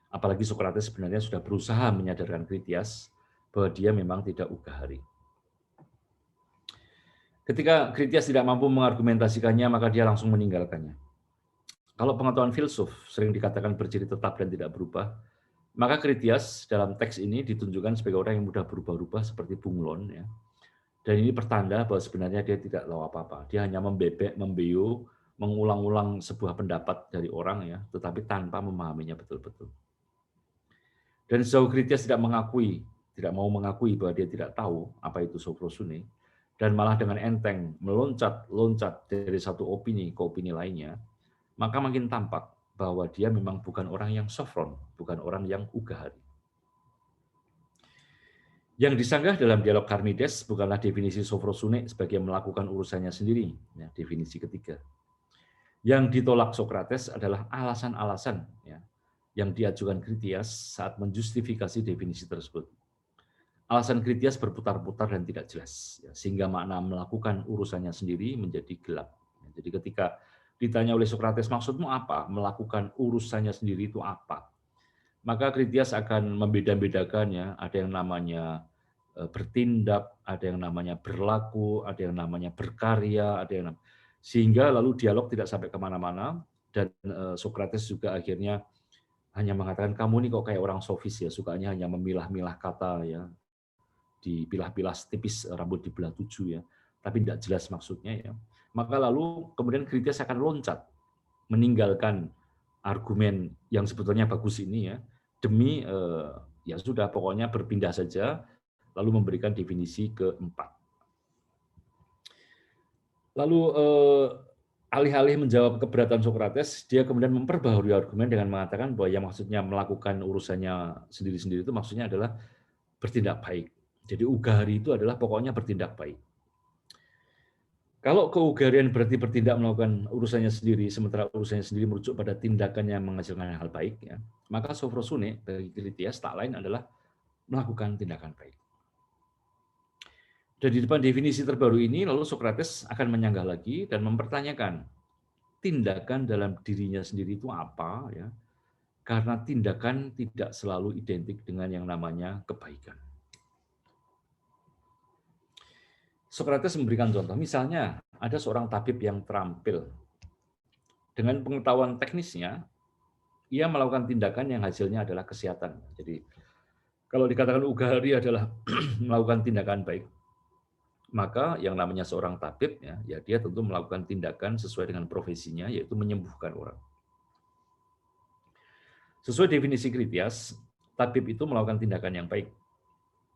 Apalagi Sokrates sebenarnya sudah berusaha menyadarkan Kritias bahwa dia memang tidak ugahari. Ketika Kritias tidak mampu mengargumentasikannya, maka dia langsung meninggalkannya. Kalau pengetahuan filsuf sering dikatakan berdiri tetap dan tidak berubah, maka Kritias dalam teks ini ditunjukkan sebagai orang yang mudah berubah-ubah seperti bunglon, ya. Dan ini pertanda bahwa sebenarnya dia tidak tahu apa-apa. Dia hanya membebek, membeu, mengulang-ulang sebuah pendapat dari orang, ya, tetapi tanpa memahaminya betul-betul. Dan sejauh Kritias tidak mau mengakui bahwa dia tidak tahu apa itu sofrosune, dan malah dengan enteng meloncat dari satu opini ke opini lainnya, maka makin tampak bahwa dia memang bukan orang yang sofron, bukan orang yang ugahari. Yang disanggah dalam dialog Charmides bukanlah definisi sofrosune sebagai melakukan urusannya sendiri, ya, definisi ketiga. Yang ditolak Sokrates adalah alasan-alasan, ya, yang diajukan Kritias saat menjustifikasi definisi tersebut. Alasan Kritias berputar-putar dan tidak jelas, ya, sehingga makna melakukan urusannya sendiri menjadi gelap. Jadi ketika ditanya oleh Sokrates, maksudmu apa? Melakukan urusannya sendiri itu apa? Maka Kritias akan membeda-bedakan, ya, ada yang namanya bertindak, ada yang namanya berlaku, ada yang namanya berkarya, ada yang sehingga lalu dialog tidak sampai kemana-mana, dan Sokrates juga akhirnya hanya mengatakan, kamu ini kok kayak orang sofis, ya, sukanya hanya memilah-milah kata, ya, dipilah-pilah tipis, rambut dibelah 7, ya, tapi tidak jelas maksudnya, ya. Maka lalu kemudian Kritias akan loncat meninggalkan argumen yang sebetulnya bagus ini, ya, demi ya sudah pokoknya berpindah saja, lalu memberikan definisi keempat. Lalu alih-alih menjawab keberatan Sokrates, dia kemudian memperbaharui argumen dengan mengatakan bahwa yang maksudnya melakukan urusannya sendiri-sendiri itu maksudnya adalah bertindak baik. Jadi ugahari itu adalah pokoknya bertindak baik. Kalau keugarian berarti bertindak melakukan urusannya sendiri, sementara urusannya sendiri merujuk pada tindakan yang menghasilkan hal baik, ya, maka sofrosune bagi Kritias tak lain adalah melakukan tindakan baik. Dan di depan definisi terbaru ini, lalu Sokrates akan menyanggah lagi dan mempertanyakan tindakan dalam dirinya sendiri itu apa, ya? Karena tindakan tidak selalu identik dengan yang namanya kebaikan. Sokrates memberikan contoh, misalnya ada seorang tabib yang terampil. Dengan pengetahuan teknisnya, ia melakukan tindakan yang hasilnya adalah kesehatan. Jadi kalau dikatakan ugahari adalah melakukan tindakan baik, Maka yang namanya seorang tabib ya dia tentu melakukan tindakan sesuai dengan profesinya, yaitu menyembuhkan orang. Sesuai definisi Kritias, tabib itu melakukan tindakan yang baik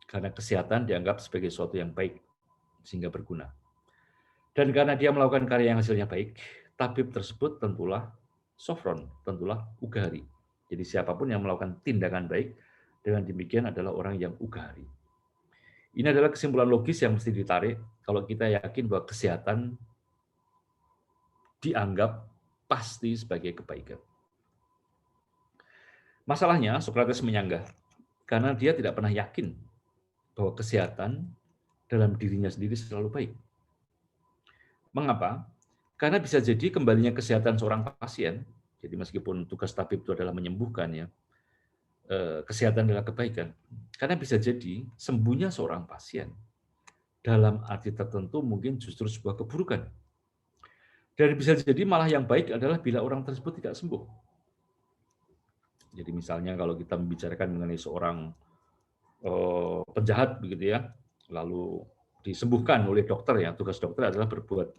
karena kesehatan dianggap sebagai sesuatu yang baik sehingga berguna. Dan karena dia melakukan karya yang hasilnya baik, tabib tersebut tentulah sofron, tentulah ugahari. Jadi siapapun yang melakukan tindakan baik, dengan demikian adalah orang yang ugahari. Ini adalah kesimpulan logis yang mesti ditarik kalau kita yakin bahwa kesehatan dianggap pasti sebagai kebaikan. Masalahnya, Socrates menyanggah, karena dia tidak pernah yakin bahwa kesehatan dalam dirinya sendiri selalu baik. Mengapa? Karena bisa jadi kembalinya kesehatan seorang pasien, jadi meskipun tugas tabib itu adalah menyembuhkan ya, kesehatan adalah kebaikan. Karena bisa jadi sembuhnya seorang pasien dalam arti tertentu mungkin justru sebuah keburukan. Dan bisa jadi malah yang baik adalah bila orang tersebut tidak sembuh. Jadi misalnya kalau kita membicarakan mengenai seorang penjahat begitu ya, lalu disembuhkan oleh dokter ya, tugas dokter adalah berbuat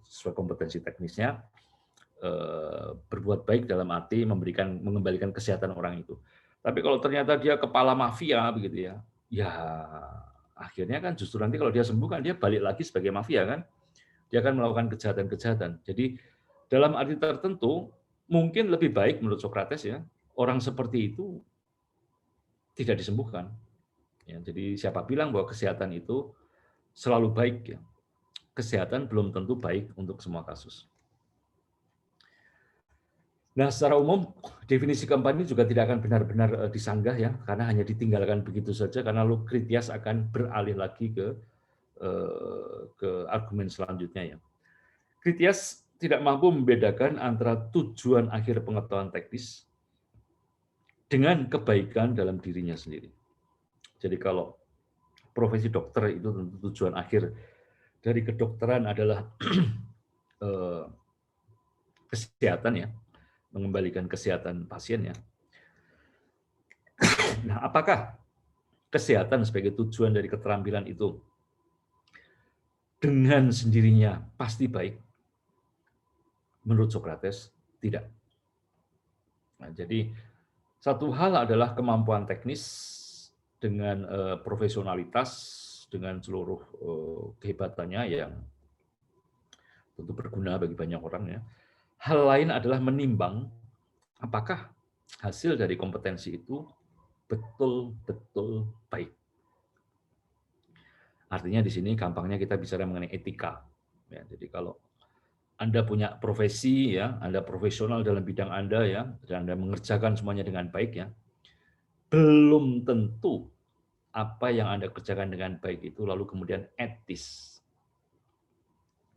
sesuai kompetensi teknisnya, berbuat baik dalam arti mengembalikan kesehatan orang itu. Tapi kalau ternyata dia kepala mafia begitu ya, ya akhirnya kan justru nanti kalau dia sembuh kan dia balik lagi sebagai mafia kan, dia akan melakukan kejahatan-kejahatan. Jadi dalam arti tertentu mungkin lebih baik menurut Socrates ya, orang seperti itu tidak disembuhkan. Ya, jadi siapa bilang bahwa kesehatan itu selalu baik ya? Kesehatan belum tentu baik untuk semua kasus. Nah, secara umum definisi keempat ini juga tidak akan benar-benar disanggah ya, karena hanya ditinggalkan begitu saja, karena lalu Kritias akan beralih lagi ke argumen selanjutnya ya. Kritias tidak mampu membedakan antara tujuan akhir pengetahuan teknis dengan kebaikan dalam dirinya sendiri. Jadi kalau profesi dokter itu tentu tujuan akhir dari kedokteran adalah kesehatan ya, mengembalikan kesehatan pasien ya. Nah, apakah kesehatan sebagai tujuan dari keterampilan itu dengan sendirinya pasti baik? Menurut Socrates, tidak. Nah, jadi satu hal adalah kemampuan teknis dengan profesionalitas, dengan seluruh kehebatannya yang tentu berguna bagi banyak orang ya. Hal lain adalah menimbang apakah hasil dari kompetensi itu betul-betul baik. Artinya di sini gampangnya kita bicara mengenai etika. Ya, jadi kalau Anda punya profesi ya, Anda profesional dalam bidang Anda ya, dan Anda mengerjakan semuanya dengan baik ya, belum tentu apa yang Anda kerjakan dengan baik itu lalu kemudian etis.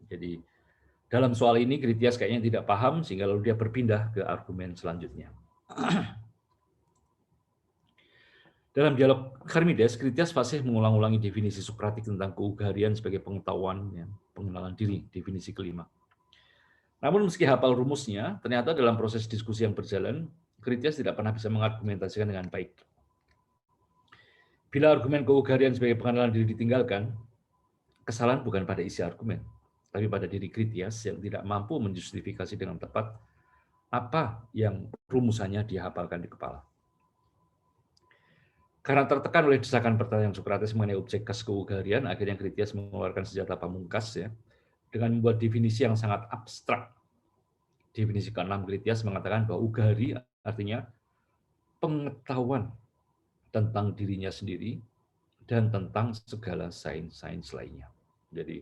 Jadi dalam soal ini Kritias kayaknya tidak paham sehingga lalu dia berpindah ke argumen selanjutnya. Dalam dialog Charmides, Kritias fasih mengulang-ulangi definisi Sokratik tentang keugaharian sebagai pengetahuan, ya, pengenalan diri, definisi kelima. Namun meski hafal rumusnya, ternyata dalam proses diskusi yang berjalan, Kritias tidak pernah bisa mengargumentasikan dengan baik. Bila argumen keugaharian sebagai pengenalan diri ditinggalkan, kesalahan bukan pada isi argumen, tapi pada diri Kritias yang tidak mampu menjustifikasi dengan tepat apa yang rumusannya dia hafalkan di kepala. Karena tertekan oleh desakan pertanyaan Socrates mengenai objek khas keugaharian, akhirnya Kritias mengeluarkan senjata pamungkas ya, dengan membuat definisi yang sangat abstrak. Definisi ke-6 Kritias mengatakan bahwa ugahari artinya pengetahuan tentang dirinya sendiri dan tentang segala sains-sains lainnya. Jadi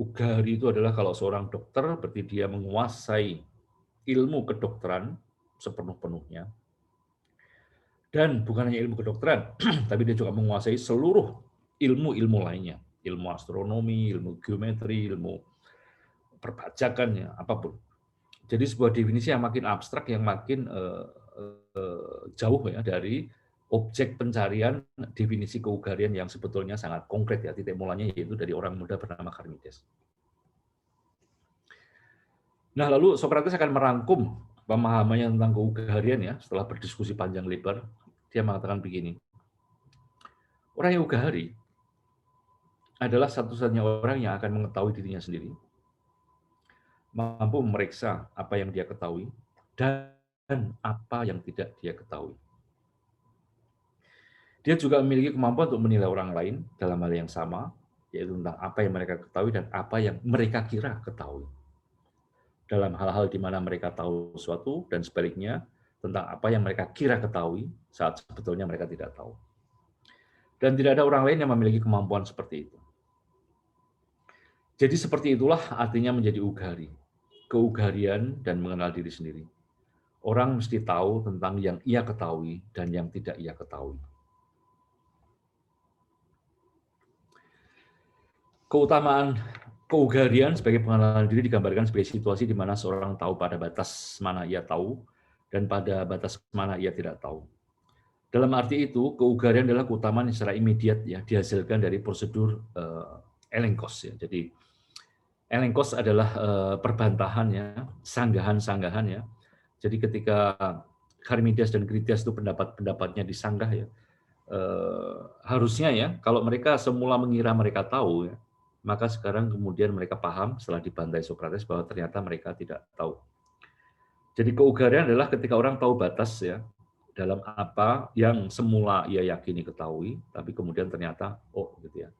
ugahari itu adalah kalau seorang dokter berarti dia menguasai ilmu kedokteran sepenuh-penuhnya. Dan bukan hanya ilmu kedokteran, tapi dia juga menguasai seluruh ilmu-ilmu lainnya. Ilmu astronomi, ilmu geometri, ilmu perpajakan, ya, apapun. Jadi sebuah definisi yang makin abstrak, yang makin jauh ya dari objek pencarian definisi keugaharian yang sebetulnya sangat konkret ya, titik mulanya yaitu dari orang muda bernama Charmides. Nah, lalu Socrates akan merangkum pemahamannya tentang keugaharian ya, setelah berdiskusi panjang lebar. Dia mengatakan begini, orang yang ugahari adalah satu-satunya orang yang akan mengetahui dirinya sendiri, mampu memeriksa apa yang dia ketahui, dan apa yang tidak dia ketahui. Dia juga memiliki kemampuan untuk menilai orang lain dalam hal yang sama, yaitu tentang apa yang mereka ketahui dan apa yang mereka kira ketahui. Dalam hal-hal di mana mereka tahu sesuatu dan sebaliknya tentang apa yang mereka kira ketahui saat sebetulnya mereka tidak tahu. Dan tidak ada orang lain yang memiliki kemampuan seperti itu. Jadi seperti itulah artinya menjadi ugari. Keugarian dan mengenal diri sendiri. Orang mesti tahu tentang yang ia ketahui dan yang tidak ia ketahui. Keutamaan keugarian sebagai pengenalan diri digambarkan sebagai situasi di mana seorang tahu pada batas mana ia tahu dan pada batas mana ia tidak tahu. Dalam arti itu, keugarian adalah keutamaan yang secara imediat ya dihasilkan dari prosedur elenkos ya. Jadi elenkos adalah perbantahan ya, sanggahan-sanggahan ya. Jadi ketika Charmides dan Critias itu pendapat-pendapatnya disanggah ya, harusnya ya kalau mereka semula mengira mereka tahu ya, maka sekarang kemudian mereka paham setelah dibantai Sokrates bahwa ternyata mereka tidak tahu. Jadi keugarian adalah ketika orang tahu batas ya dalam apa yang semula ia yakini ketahui, tapi kemudian ternyata oh gitu ya,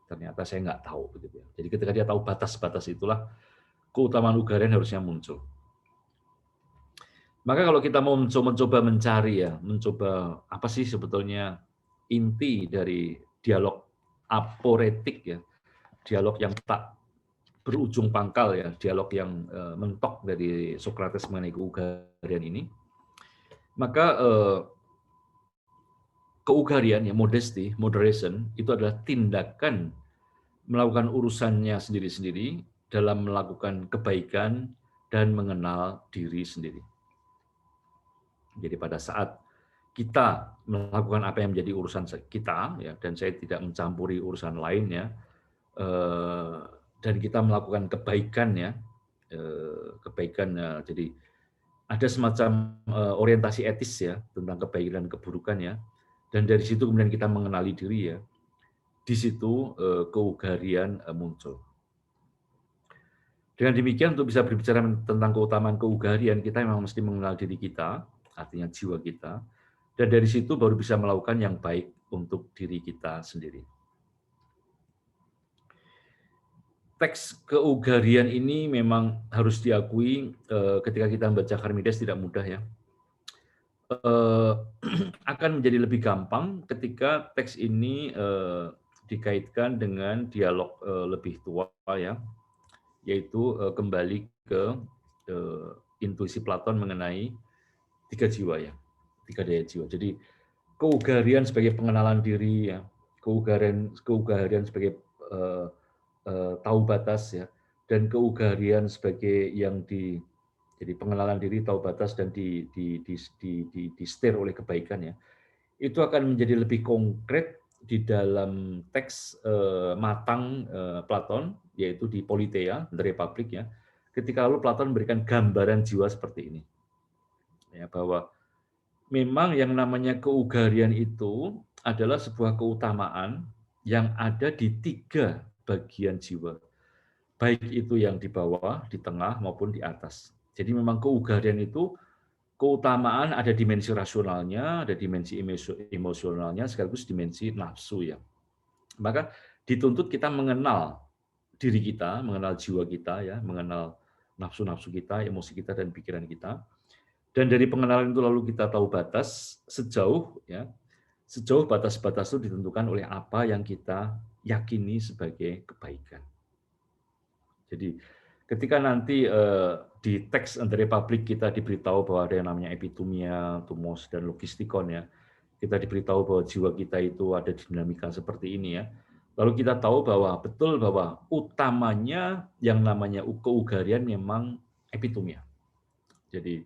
ternyata saya nggak tahu begitu ya. Jadi ketika dia tahu batas-batas itulah keutamaan ugarian harusnya muncul. Maka kalau kita mau mencoba mencari ya, mencoba apa sih sebetulnya inti dari dialog aporetik ya, dialog yang tak berujung pangkal ya, dialog yang mentok dari Sokrates mengenai keugarian ini, maka keugarian ya, modesty, moderation itu adalah tindakan melakukan urusannya sendiri-sendiri dalam melakukan kebaikan dan mengenal diri sendiri. Jadi pada saat kita melakukan apa yang menjadi urusan kita, ya, dan saya tidak mencampuri urusan lainnya, dan kita melakukan kebaikan ya, kebaikan. Jadi ada semacam orientasi etis ya tentang kebaikan dan keburukan ya, dan dari situ kemudian kita mengenali diri ya. Di situ keugarian muncul. Dengan demikian untuk bisa berbicara tentang keutamaan keugarian, kita memang mesti mengenal diri kita, artinya jiwa kita, dan dari situ baru bisa melakukan yang baik untuk diri kita sendiri. Teks keugarian ini memang harus diakui ketika kita membaca Charmides tidak mudah ya. Akan menjadi lebih gampang ketika teks ini dikaitkan dengan dialog lebih tua ya, yaitu kembali ke intuisi Platon mengenai tiga jiwa ya, tiga daya jiwa. Jadi keugarian sebagai pengenalan diri ya, keugarian sebagai tahu batas ya, dan keugarian sebagai yang jadi pengenalan diri, tahu batas dan di setir oleh kebaikan ya. Itu akan menjadi lebih konkret di dalam teks matang Platon, yaitu di Politeia, The Republic ya. Ketika lalu Platon memberikan gambaran jiwa seperti ini, ya, bahwa memang yang namanya keugarian itu adalah sebuah keutamaan yang ada di tiga bagian jiwa, baik itu yang di bawah, di tengah maupun di atas. Jadi memang keugarian itu keutamaan ada dimensi rasionalnya, ada dimensi emosionalnya, sekaligus dimensi nafsu ya. Maka dituntut kita mengenal diri kita, mengenal jiwa kita ya, mengenal nafsu-nafsu kita, emosi kita dan pikiran kita. Dan dari pengenalan itu lalu kita tahu batas sejauh ya, sejauh batas-batas itu ditentukan oleh apa yang kita yakini sebagai kebaikan. Jadi ketika nanti di teks The Republic kita diberitahu bahwa ada yang namanya epitumia, tumos, dan logistikon ya, kita diberitahu bahwa jiwa kita itu ada dinamika seperti ini ya. Lalu kita tahu bahwa betul bahwa utamanya yang namanya keugarian memang epitumia. Jadi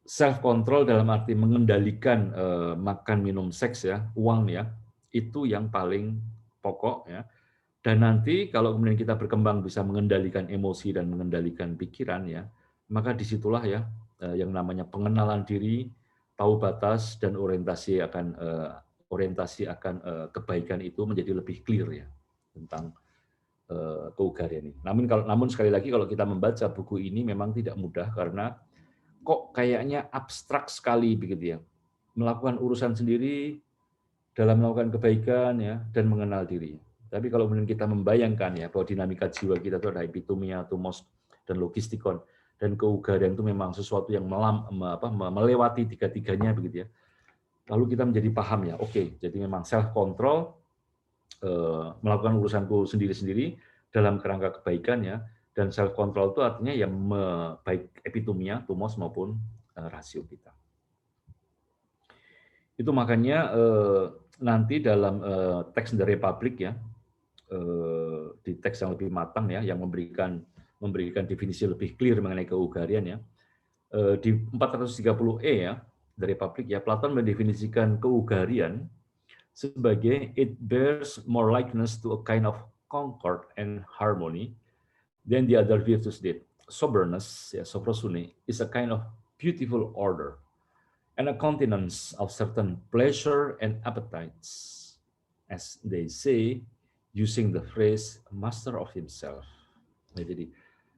self control dalam arti mengendalikan makan, minum, seks ya, uang ya, itu yang paling pokok ya. Dan nanti kalau kemudian kita berkembang bisa mengendalikan emosi dan mengendalikan pikiran ya, maka disitulah ya yang namanya pengenalan diri, tahu batas dan orientasi akan kebaikan itu menjadi lebih clear ya. tentang keugarian ini. Namun sekali lagi kalau kita membaca buku ini memang tidak mudah karena kok kayaknya abstrak sekali begitu ya. Melakukan urusan sendiri dalam melakukan kebaikan ya dan mengenal diri. Tapi kalau kemudian kita membayangkan ya bahwa dinamika jiwa kita itu ada epitomia, tumos, dan logistikon, dan keugarian itu memang sesuatu yang melewati tiga-tiganya begitu ya. Lalu kita menjadi paham ya, oke, jadi memang self control, melakukan urusanku sendiri-sendiri dalam kerangka kebaikan ya, dan self control itu artinya ya baik epitomia, tumos maupun rasio kita. Itu makanya nanti dalam teks The Republic ya, di teks yang lebih matang ya, yang memberikan definisi lebih clear mengenai keugarian ya, di 430E ya, The Republic ya, Platon mendefinisikan keugarian sebagai it bears more likeness to a kind of concord and harmony than the other virtues did. Soberness, ya, soprosune, is a kind of beautiful order and a continence of certain pleasure and appetites, as they say, using the phrase master of himself. Nah, jadi,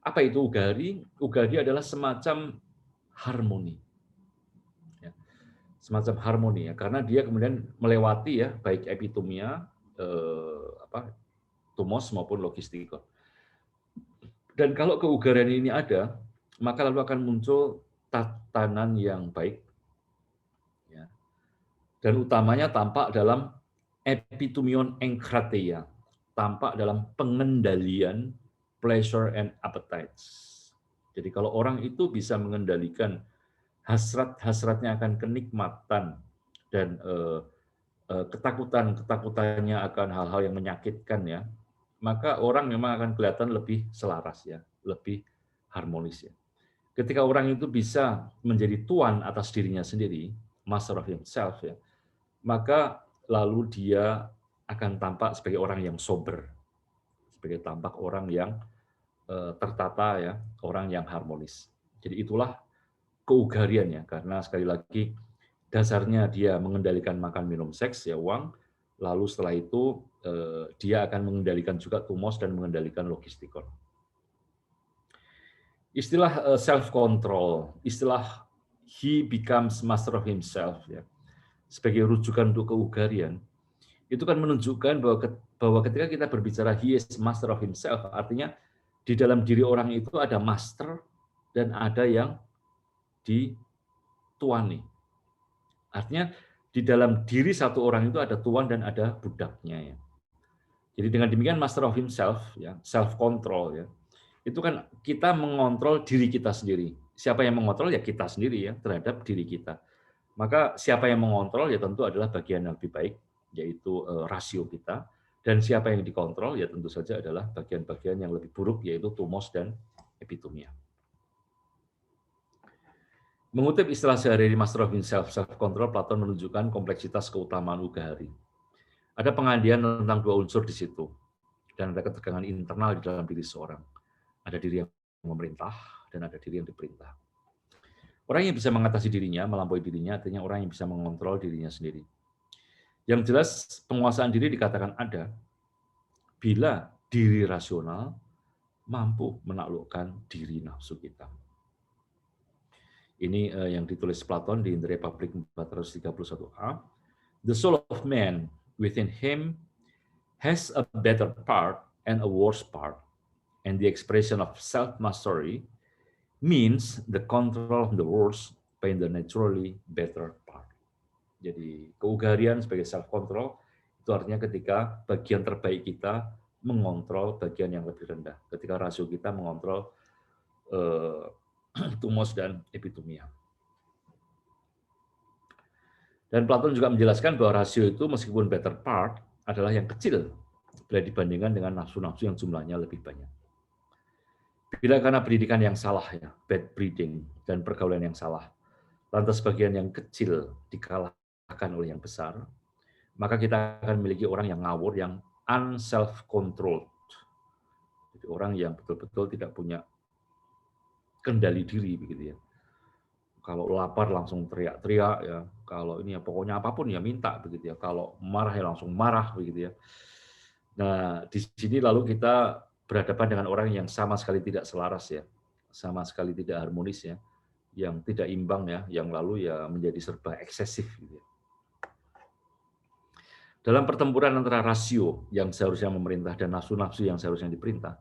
apa itu ugari? Ugari adalah semacam harmoni. Semacam harmoni ya, karena dia kemudian melewati ya baik epitomia, tumos maupun logistikon. Dan kalau keugarian ini ada, maka lalu akan muncul tatanan yang baik, ya. Dan utamanya tampak dalam epitumion enkrateia, tampak dalam pengendalian pleasure and appetites. Jadi kalau orang itu bisa mengendalikan hasrat-hasratnya akan kenikmatan dan ketakutannya akan hal-hal yang menyakitkan ya, maka orang memang akan kelihatan lebih selaras ya, lebih harmonis ya. Ketika orang itu bisa menjadi tuan atas dirinya sendiri, master of himself ya, maka lalu dia akan tampak sebagai orang yang sober, sebagai tampak orang yang tertata ya, orang yang harmonis. Jadi itulah keugarian ya, karena sekali lagi dasarnya dia mengendalikan makan, minum, seks, ya uang, lalu setelah itu dia akan mengendalikan juga tumos dan mengendalikan logistikon. Istilah self-control, istilah he becomes master of himself, ya, sebagai rujukan untuk keugarian, itu kan menunjukkan bahwa ketika kita berbicara he is master of himself, artinya di dalam diri orang itu ada master dan ada yang dituani. Artinya di dalam diri satu orang itu ada tuan dan ada budaknya ya. Jadi dengan demikian master of himself ya, self control ya. Itu kan kita mengontrol diri kita sendiri. Siapa yang mengontrol ya kita sendiri ya terhadap diri kita. Maka siapa yang mengontrol ya tentu adalah bagian yang lebih baik, yaitu rasio kita, dan siapa yang dikontrol ya tentu saja adalah bagian-bagian yang lebih buruk, yaitu tumos dan epitomia. Mengutip istilah sehari-hari master of himself, self-control, Platon menunjukkan kompleksitas keutamaan ugari. Ada pengandian tentang dua unsur di situ, dan ada ketegangan internal di dalam diri seorang. Ada diri yang memerintah, dan ada diri yang diperintah. Orang yang bisa mengatasi dirinya, melampaui dirinya, artinya orang yang bisa mengontrol dirinya sendiri. Yang jelas, penguasaan diri dikatakan ada bila diri rasional mampu menaklukkan diri nafsu kita. Ini yang ditulis Platon di The Republic 431a. The soul of man within him has a better part and a worse part, and the expression of self-mastery means the control of the worse by the naturally better part. Jadi keugarian sebagai self-control itu artinya ketika bagian terbaik kita mengontrol bagian yang lebih rendah. Ketika rasio kita mengontrol tumos dan epitomia. Dan Platon juga menjelaskan bahwa rasio itu meskipun better part adalah yang kecil bila dibandingkan dengan nafsu-nafsu yang jumlahnya lebih banyak. Bila karena pendidikan yang salah ya, bad breeding dan pergaulan yang salah, lantas bagian yang kecil dikalahkan oleh yang besar, maka kita akan memiliki orang yang ngawur, yang unself-controlled. Jadi orang yang betul-betul tidak punya kendali diri begitu ya. Kalau lapar langsung teriak-teriak ya. Kalau ini ya pokoknya apapun ya minta begitu ya. Kalau marah ya langsung marah begitu ya. Nah, di sini lalu kita berhadapan dengan orang yang sama sekali tidak selaras ya, sama sekali tidak harmonis ya, yang tidak imbang ya, yang lalu ya menjadi serba eksesif gitu ya. Dalam pertempuran antara rasio yang seharusnya memerintah dan nafsu-nafsu yang seharusnya diperintah,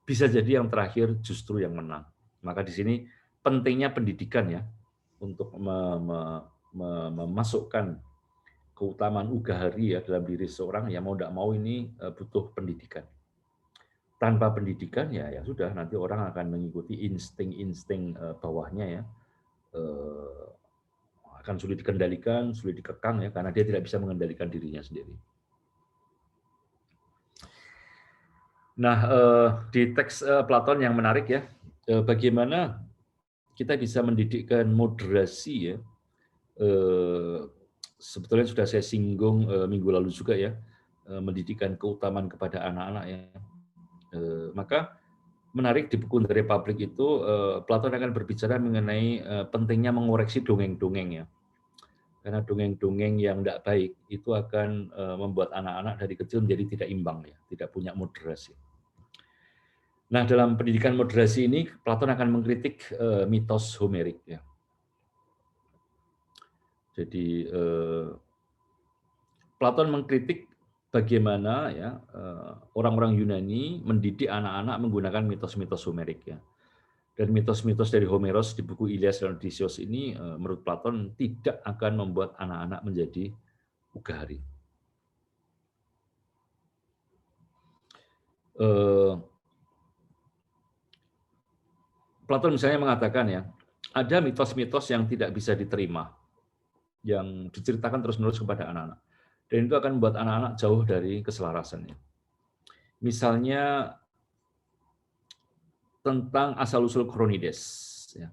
bisa jadi yang terakhir justru yang menang. Maka di sini pentingnya pendidikan ya, untuk memasukkan keutamaan ugahari ya dalam diri seorang, ya mau tidak mau ini butuh pendidikan. Tanpa pendidikan ya sudah, nanti orang akan mengikuti insting-insting bawahnya ya, eh, akan sulit dikendalikan, sulit dikekang ya, karena dia tidak bisa mengendalikan dirinya sendiri. Nah, di teks Platon yang menarik ya, bagaimana kita bisa mendidikkan moderasi ya, sebetulnya sudah saya singgung minggu lalu juga ya, mendidikan keutamaan kepada anak-anak ya. Maka menarik di buku The Republic itu, Platon akan berbicara mengenai pentingnya mengoreksi dongeng-dongeng ya. Karena dongeng-dongeng yang tidak baik itu akan membuat anak-anak dari kecil menjadi tidak imbang ya, tidak punya moderasi. Nah, dalam pendidikan moderasi ini Platon akan mengkritik mitos Homerik ya. Jadi Platon mengkritik bagaimana ya orang-orang Yunani mendidik anak-anak menggunakan mitos-mitos Homerik ya. Dan mitos-mitos dari Homeros di buku Ilias dan Odysseus ini menurut Platon tidak akan membuat anak-anak menjadi ugahari. Platon misalnya mengatakan ya, ada mitos-mitos yang tidak bisa diterima, yang diceritakan terus-menerus kepada anak-anak. Dan itu akan membuat anak-anak jauh dari keselarasannya. Misalnya tentang asal-usul Chronides. Ya.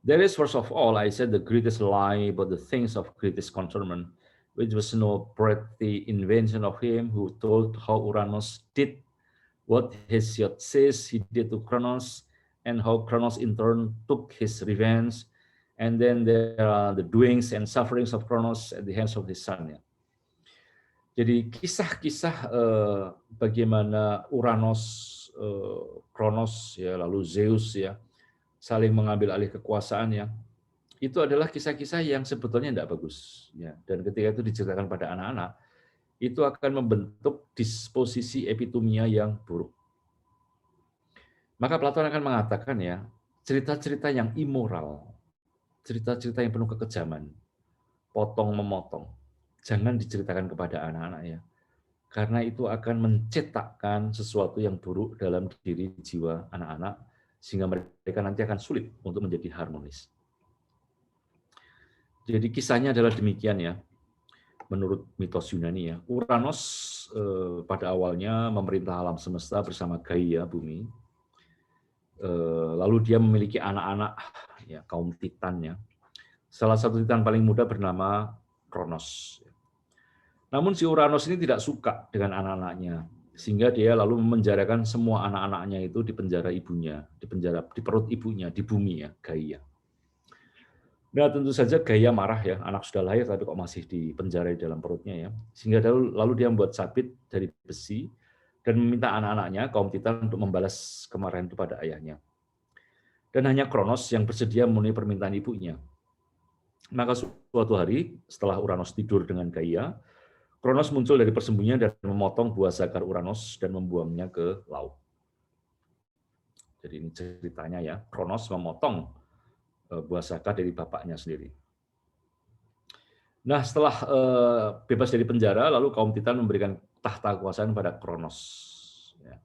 There is first of all, I said, the greatest lie about the things of greatest concernment, which was no pretty invention of him who told how Uranus did what Hesiod says he did to Kronos, and how Kronos in turn took his revenge. And then there are the doings and sufferings of Kronos at the hands of his son. Ya. Jadi kisah-kisah bagaimana Uranos, Kronos, ya, lalu Zeus ya, saling mengambil alih kekuasaan ya, itu adalah kisah-kisah yang sebetulnya tidak bagus. Ya. Dan ketika itu diceritakan pada anak-anak, itu akan membentuk disposisi epitomia yang buruk. Maka Platon akan mengatakan ya, cerita-cerita yang immoral, cerita-cerita yang penuh kekejaman, potong-memotong, jangan diceritakan kepada anak-anak ya. Karena itu akan mencetakkan sesuatu yang buruk dalam diri jiwa anak-anak, sehingga mereka nanti akan sulit untuk menjadi harmonis. Jadi kisahnya adalah demikian ya, menurut mitos Yunani ya. Uranos pada awalnya memerintah alam semesta bersama Gaia, bumi. Lalu dia memiliki anak-anak, ya, kaum Titan ya. Salah satu Titan paling muda bernama Kronos. Namun si Uranos ini tidak suka dengan anak-anaknya, sehingga dia lalu memenjarakan semua anak-anaknya itu di penjara ibunya, di penjara di perut ibunya, di bumi ya, Gaia. Nah, tentu saja Gaia marah ya, anak sudah lahir tapi kok masih di penjara di dalam perutnya ya. Sehingga lalu dia membuat sabit dari besi dan meminta anak-anaknya, kaum Titan, untuk membalas kemarahan itu pada ayahnya. Dan hanya Kronos yang bersedia memenuhi permintaan ibunya. Maka suatu hari, setelah Uranos tidur dengan Gaia, Kronos muncul dari persembunyian dan memotong buah zakar Uranos dan membuangnya ke laut. Jadi ini ceritanya ya, Kronos memotong buah zakar dari bapaknya sendiri. Nah, setelah bebas dari penjara, lalu kaum Titan memberikan tahta kekuasaan pada Kronos. Ya.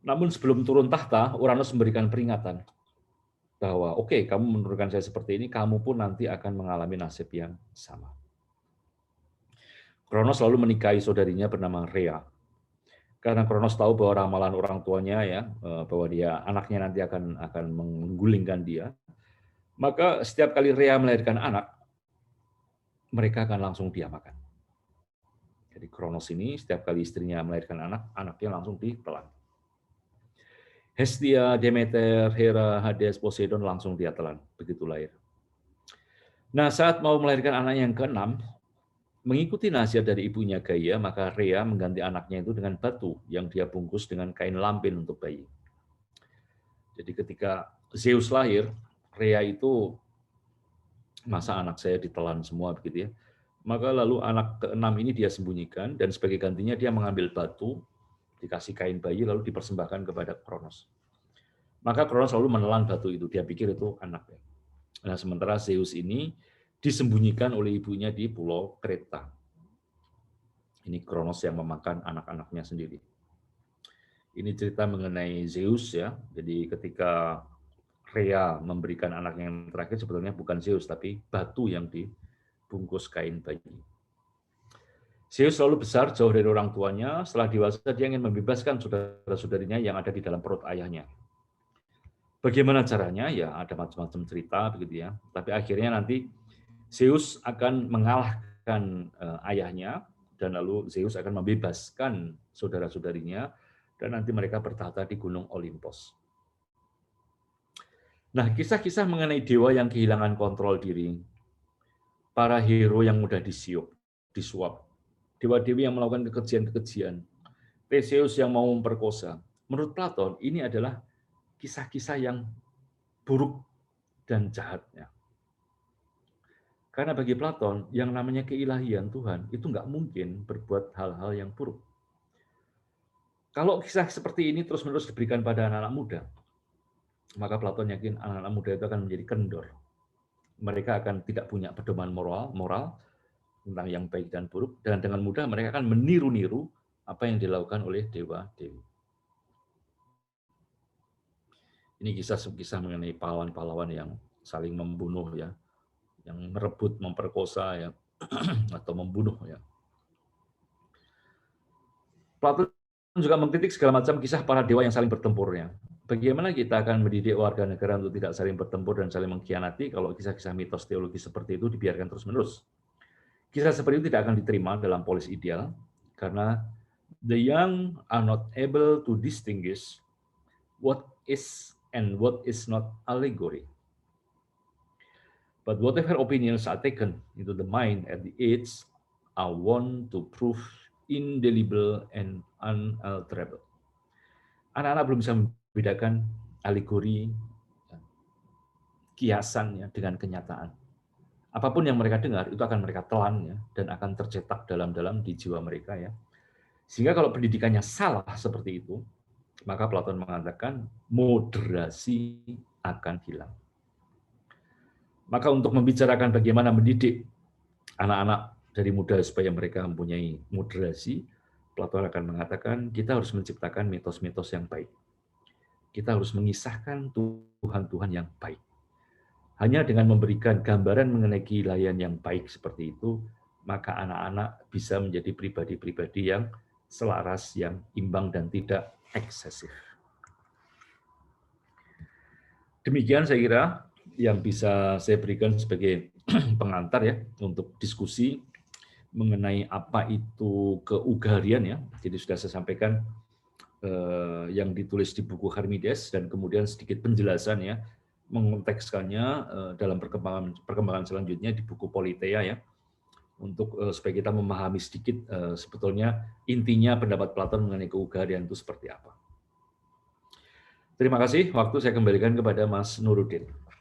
Namun sebelum turun tahta, Uranus memberikan peringatan bahwa oke, kamu menurunkan saya seperti ini, kamu pun nanti akan mengalami nasib yang sama. Kronos lalu menikahi saudarinya bernama Rhea. Karena Kronos tahu bahwa ramalan orang tuanya ya, bahwa dia anaknya nanti akan menggulingkan dia, maka setiap kali Rhea melahirkan anak, mereka akan langsung diapakan. Jadi Kronos ini setiap kali istrinya melahirkan anak, anaknya langsung ditelan. Hestia, Demeter, Hera, Hades, Poseidon langsung dia telan begitu lahir. Nah, saat mau melahirkan anak yang ke-6, Mengikuti nasihat dari ibunya Gaia, maka Rhea mengganti anaknya itu dengan batu yang dia bungkus dengan kain lampin untuk bayi. Jadi ketika Zeus lahir, Rhea itu, masa anak saya ditelan semua begitu ya. Maka lalu anak keenam ini dia sembunyikan, dan sebagai gantinya dia mengambil batu, dikasih kain bayi, lalu dipersembahkan kepada Kronos. Maka Kronos lalu menelan batu itu, dia pikir itu anaknya. Nah, sementara Zeus ini disembunyikan oleh ibunya di pulau Kreta. Ini Kronos yang memakan anak-anaknya sendiri. Ini cerita mengenai Zeus ya. Jadi ketika Rhea memberikan anak yang terakhir, sebetulnya bukan Zeus, tapi batu yang dibungkus kain bayi. Zeus selalu besar jauh dari orang tuanya. Setelah dewasa, dia ingin membebaskan saudara-saudarinya yang ada di dalam perut ayahnya. Bagaimana caranya? Ya ada macam-macam cerita begitu ya. Tapi akhirnya nanti Zeus akan mengalahkan ayahnya, dan lalu Zeus akan membebaskan saudara-saudarinya, dan nanti mereka bertahta di Gunung Olimpos. Nah, kisah-kisah mengenai dewa yang kehilangan kontrol diri, para hero yang mudah disuap, dewa-dewi yang melakukan kekejian-kekejian, Theseus yang mau memperkosa. Menurut Platon, ini adalah kisah-kisah yang buruk dan jahatnya. Karena bagi Platon, yang namanya keilahian Tuhan itu nggak mungkin berbuat hal-hal yang buruk. Kalau kisah seperti ini terus-menerus diberikan pada anak-anak muda, maka Platon yakin anak-anak muda itu akan menjadi kendor. Mereka akan tidak punya pedoman moral tentang yang baik dan buruk, dan dengan mudah mereka akan meniru-niru apa yang dilakukan oleh dewa-dewi. Ini kisah-kisah mengenai pahlawan-pahlawan yang saling membunuh ya, yang merebut, memperkosa ya, atau membunuh ya. Platon juga mengkritik segala macam kisah para dewa yang saling bertempur ya. Bagaimana kita akan mendidik warga negara untuk tidak saling bertempur dan saling mengkhianati kalau kisah-kisah mitos teologi seperti itu dibiarkan terus-menerus? Kisah seperti itu tidak akan diterima dalam polis ideal, karena the young are not able to distinguish what is and what is not allegory. But whatever opinions are taken into the mind at the age are one to prove indelible and unalterable. Anak-anak belum bisa membedakan alegori, kiasan ya, dengan kenyataan. Apapun yang mereka dengar itu akan mereka telan ya, dan akan tercetak dalam-dalam di jiwa mereka ya. Sehingga kalau pendidikannya salah seperti itu, maka Platon mengatakan moderasi akan hilang. Maka untuk membicarakan bagaimana mendidik anak-anak dari muda supaya mereka mempunyai moderasi, Platon akan mengatakan kita harus menciptakan mitos-mitos yang baik. Kita harus mengisahkan Tuhan-Tuhan yang baik. Hanya dengan memberikan gambaran mengenai keilahian yang baik seperti itu, maka anak-anak bisa menjadi pribadi-pribadi yang selaras, yang imbang, dan tidak eksesif. Demikian saya kira yang bisa saya berikan sebagai pengantar ya untuk diskusi mengenai apa itu keugarian ya. Jadi sudah saya sampaikan yang ditulis di buku Harmides, dan kemudian sedikit penjelasan ya, mengontekskannya dalam perkembangan selanjutnya di buku Politeia ya, untuk supaya kita memahami sedikit sebetulnya intinya pendapat Platon mengenai keugarian itu seperti apa. Terima kasih, waktu saya kembalikan kepada Mas Nuruddin.